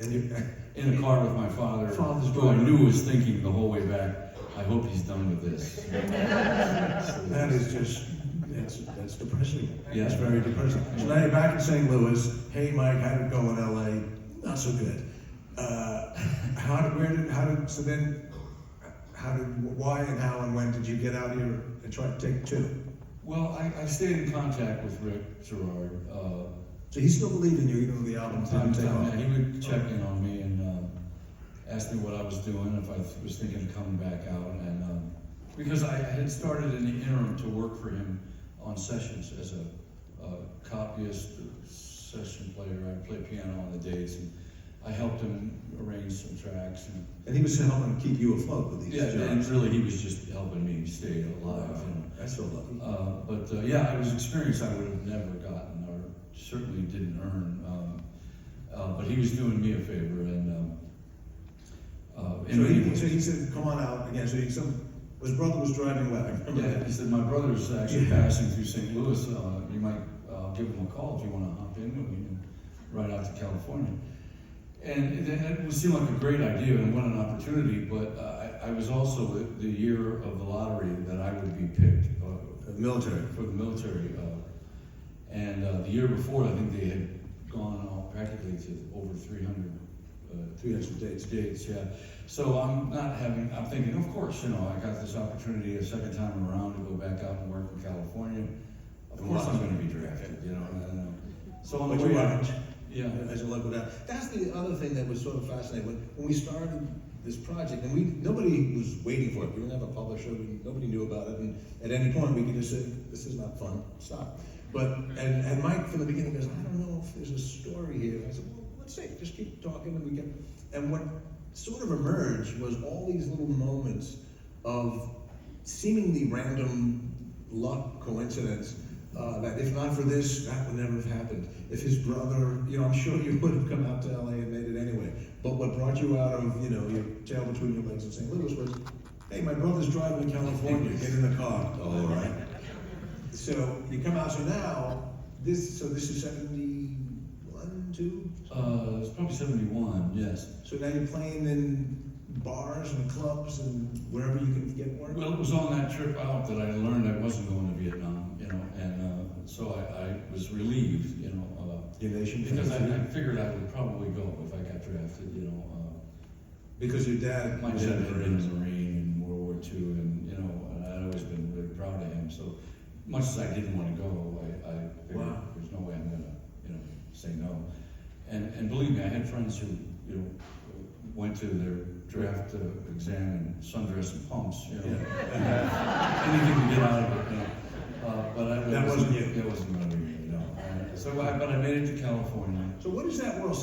And you, in a car with my father, Father's who I driving. knew was thinking the whole way back, I hope he's done with this. that is just, that's depressing. Yeah. It's very depressing. So now you're back in St. Louis. Hey, Mike, how did it go in LA? Not so good. Why and how and when did you get out here and try to take two? Well, I stayed in contact with Rick Gerard. So he still believed in you, even though the album Time didn't to take time, off. yeah, he would check in on me and ask me what I was doing, if I was thinking of coming back out, and because I had started in the interim to work for him on sessions as a copyist, session player. I played piano on the dates, and I helped him arrange some tracks. And he was helping keep you afloat with these jobs. And really he was just helping me stay alive. That's so lucky. But yeah, it was experience I would have never gotten, or certainly didn't earn. But he was doing me a favor, and so he said, "Come on out again." So his brother was driving well. I remember yeah, that. he said, my brother's actually passing through St. Louis. You might give him a call if you want to hop in with me and ride out to California. And it would seem like a great idea and what an opportunity, but I was also the year of the lottery that I would be picked For the military. for the military. And the year before, I think they had gone practically to over 300 300 dates. yeah. So I'm thinking, of course, I got this opportunity a second time around to go back out and work in California. Of course I'm going to be drafted, So on the way out, yeah. As a local down. That's the other thing that was sort of fascinating. When we started this project, and nobody was waiting for it. We didn't have a publisher. Nobody knew about it. And at any point, we could just say, "This is not fun. Stop." But and Mike from the beginning goes, "I don't know if there's a story here." I said, "Well, let's see. Just keep talking, and we get." And what sort of emerged was all these little moments of seemingly random luck, coincidence. That if not for this, that would never have happened. If his brother, I'm sure you would have come out to LA and made it anyway. But what brought you out of, your tail between your legs in St. Louis was, hey, my brother's driving to California, get in the car. All right. So you come out, so now, this is 71, 2? It's probably 71, yes. So now you're playing in bars and clubs and wherever you can get work? Well, it was on that trip out that I learned I wasn't going to Vietnam, and so I was relieved, Your nation? because I figured I would probably go if I got drafted, Because your dad My was dad in had the been Marines. a Marine in World War II, and I'd always been really proud of him. So much as I didn't want to go, I figured there's no way I'm going to, say no. And believe me, I had friends who, went to their draft exam in sundress and pumps, anything to get out of it, But That wasn't you. It wasn't going to be me, but I made it to California. So what is that world?